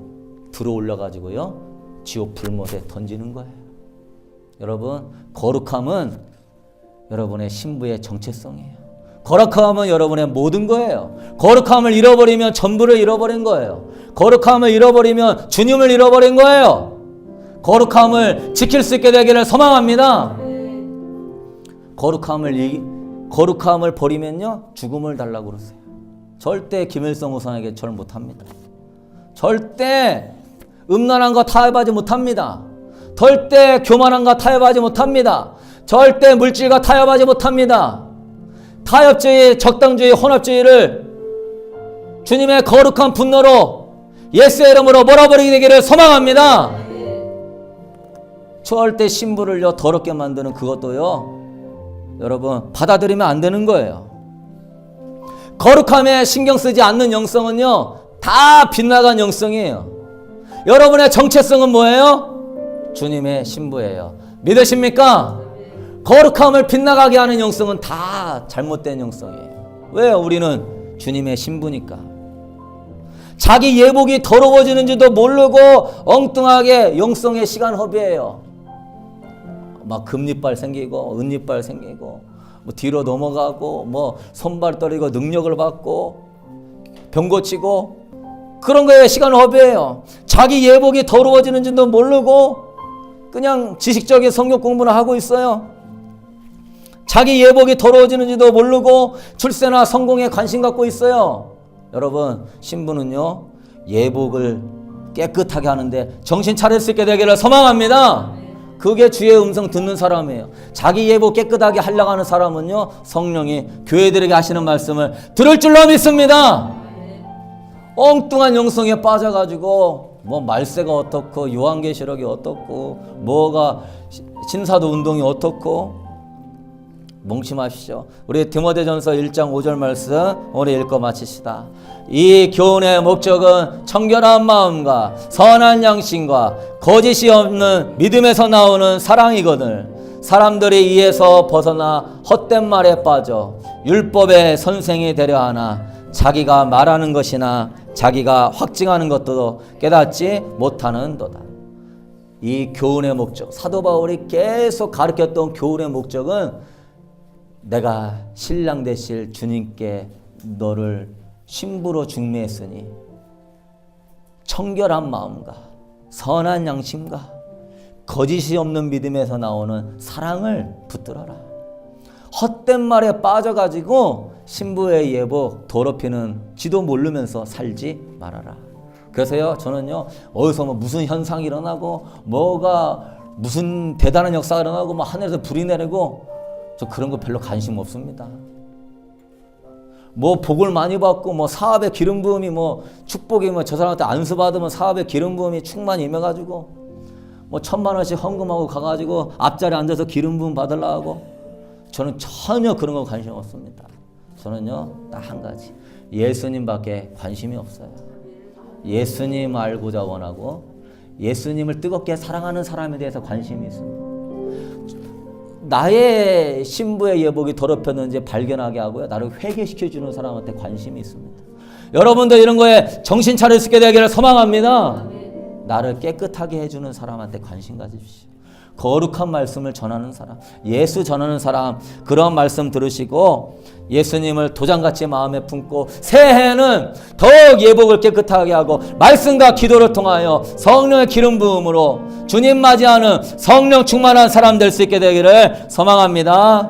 들어 올려가지고요, 지옥 불못에 던지는 거예요. 여러분, 거룩함은 여러분의 신부의 정체성이에요. 거룩함은 여러분의 모든 거예요. 거룩함을 잃어버리면 전부를 잃어버린 거예요. 거룩함을 잃어버리면 주님을 잃어버린 거예요. 거룩함을 지킬 수 있게 되기를 소망합니다. 거룩함을 버리면요, 죽음을 달라고 그러세요. 절대 김일성 우상에게 절 못합니다. 절대 음란한 거 타협하지 못합니다. 절대 교만한 거 타협하지 못합니다. 절대 물질과 타협하지 못합니다. 타협주의, 적당주의, 혼합주의를 주님의 거룩한 분노로 예수의 이름으로 몰아버리게 되기를 소망합니다. 절대 신부를요 더럽게 만드는 그것도요, 여러분 받아들이면 안 되는 거예요. 거룩함에 신경 쓰지 않는 영성은요 다 빗나간 영성이에요. 여러분의 정체성은 뭐예요? 주님의 신부예요. 믿으십니까? 거룩함을 빗나가게 하는 영성은 다 잘못된 영성이에요. 왜요? 우리는 주님의 신부니까. 자기 예복이 더러워지는지도 모르고 엉뚱하게 영성의 시간 허비해요. 막 금리빨 생기고 은리빨 생기고 뭐 뒤로 넘어가고 뭐 손발 떨리고 능력을 받고 병 고치고 그런 거에 시간 허비해요. 자기 예복이 더러워지는지도 모르고 그냥 지식적인 성경 공부를 하고 있어요. 자기 예복이 더러워지는지도 모르고 출세나 성공에 관심 갖고 있어요. 여러분, 신부는요 예복을 깨끗하게 하는데 정신 차릴 수 있게 되기를 소망합니다. 그게 주의 음성 듣는 사람이에요. 자기 예복 깨끗하게 하려고 하는 사람은요 성령이 교회들에게 하시는 말씀을 들을 줄로 믿습니다. 엉뚱한 영성에 빠져가지고 뭐 말세가 어떻고 요한계시록이 어떻고 뭐가 신사도 운동이 어떻고 뭉침하시죠. 우리 디모데전서 1장 5절 말씀 오늘 읽고 마칩시다. 이 교훈의 목적은 청결한 마음과 선한 양심과 거짓이 없는 믿음에서 나오는 사랑이거늘 사람들이 이에서 벗어나 헛된 말에 빠져 율법의 선생이 되려 하나 자기가 말하는 것이나 자기가 확증하는 것도 깨닫지 못하는도다. 이 교훈의 목적, 사도 바울이 계속 가르쳤던 교훈의 목적은 내가 신랑 되실 주님께 너를 신부로 중매했으니 청결한 마음과 선한 양심과 거짓이 없는 믿음에서 나오는 사랑을 붙들어라. 헛된 말에 빠져가지고 신부의 예복 더럽히는 지도 모르면서 살지 말아라. 그래서요, 저는요, 어디서 뭐 무슨 현상이 일어나고 뭐가 무슨 대단한 역사가 일어나고 뭐 하늘에서 불이 내리고 저 그런 거 별로 관심 없습니다. 뭐 복을 많이 받고 뭐 사업의 기름 부음이 뭐 축복이 뭐 저 사람한테 안수 받으면 사업의 기름 부음이 충만히 임해가지고 뭐 1,000만 원씩 헌금하고 가가지고 앞자리에 앉아서 기름 부음 받으려고 하고 저는 전혀 그런 거 관심 없습니다. 저는요 딱 한 가지, 예수님밖에 관심이 없어요. 예수님 알고자 원하고 예수님을 뜨겁게 사랑하는 사람에 대해서 관심이 있습니다. 나의 신부의 예복이 더럽혔는지 발견하게 하고요, 나를 회개시켜주는 사람한테 관심이 있습니다. 여러분도 이런 거에 정신 차릴 수 있게 되기를 소망합니다. 나를 깨끗하게 해주는 사람한테 관심 가지십시오. 거룩한 말씀을 전하는 사람, 예수 전하는 사람, 그런 말씀 들으시고 예수님을 도장같이 마음에 품고 새해에는 더욱 예복을 깨끗하게 하고 말씀과 기도를 통하여 성령의 기름 부음으로 주님 맞이하는 성령 충만한 사람 될 수 있게 되기를 소망합니다.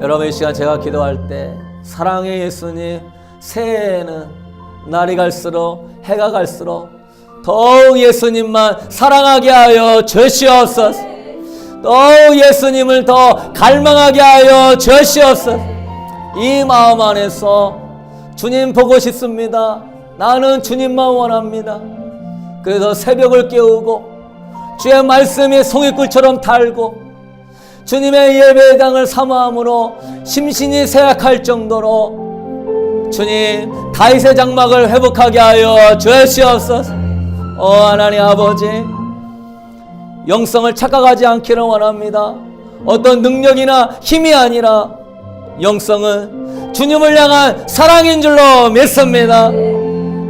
여러분, 이 시간 제가 기도할 때 사랑의 예수님, 새해에는 날이 갈수록 해가 갈수록 더욱 예수님만 사랑하게 하여 주시옵소서. 더욱 예수님을 더 갈망하게 하여 주시옵소서. 이 마음 안에서 주님 보고 싶습니다. 나는 주님만 원합니다. 그래서 새벽을 깨우고 주의 말씀이 송이꿀처럼 달고 주님의 예배당을 사모함으로 심신이 쇠약할 정도로 주님 다윗의 장막을 회복하게 하여 주시옵소서. 하나님 아버지, 영성을 착각하지 않기를 원합니다. 어떤 능력이나 힘이 아니라 영성은 주님을 향한 사랑인 줄로 믿습니다.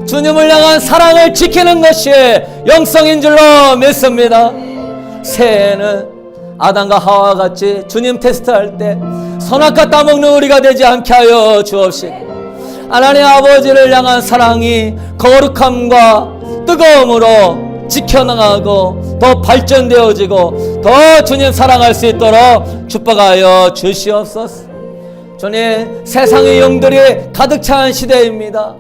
주님을 향한 사랑을 지키는 것이 영성인 줄로 믿습니다. 새해에는 아담과 하와와 같이 주님 테스트할 때 선악과 따먹는 우리가 되지 않게 하여 주옵시고, 하나님 아버지를 향한 사랑이 거룩함과 뜨거움으로 지켜나가고 더 발전되어지고 더 주님 사랑할 수 있도록 축복하여 주시옵소서. 주님, 세상의 영들이 가득 찬 시대입니다.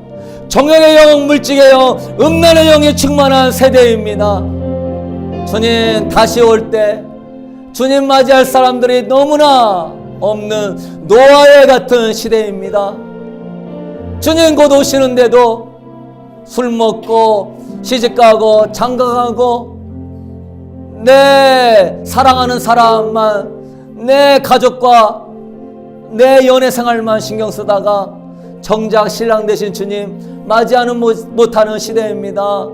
정욕의 영, 물질의 영, 음란의 영이 충만한 세대입니다. 주님 다시 올 때 주님 맞이할 사람들이 너무나 없는 노아의 같은 시대입니다. 주님 곧 오시는데도 술 먹고 시집가고 장가가고 내 사랑하는 사람만, 내 가족과 내 연애 생활만 신경 쓰다가 정작 신랑 되신 주님 맞이하는 못하는 시대입니다.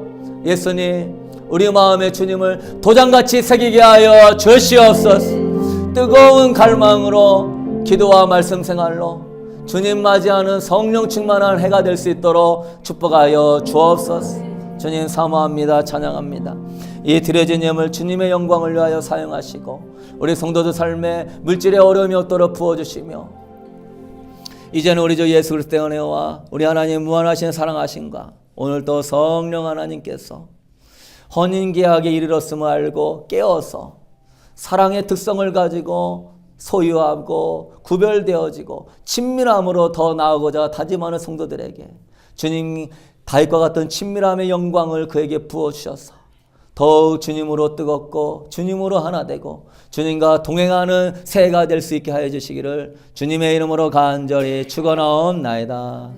예수님, 우리 마음에 주님을 도장같이 새기게 하여 주시옵소서. 뜨거운 갈망으로 기도와 말씀 생활로 주님 맞이하는 성령 충만한 해가 될 수 있도록 축복하여 주옵소서. 주님 사모합니다. 찬양합니다. 이 드려진 예물 주님의 영광을 위하여 사용하시고 우리 성도들 삶에 물질의 어려움이 없도록 부어주시며, 이제는 우리 주 예수 그리스도의 은혜와 우리 하나님 무한하신 사랑하심과 오늘도 성령 하나님께서 혼인계약에 이르렀음을 알고 깨어서 사랑의 특성을 가지고 소유하고 구별되어지고 친밀함으로 더 나아가고자 다짐하는 성도들에게 주님 다윗과 같은 친밀함의 영광을 그에게 부어주셔서 더욱 주님으로 뜨겁고 주님으로 하나 되고 주님과 동행하는 새해가 될 수 있게 하여 주시기를 주님의 이름으로 간절히 축원하옵나이다.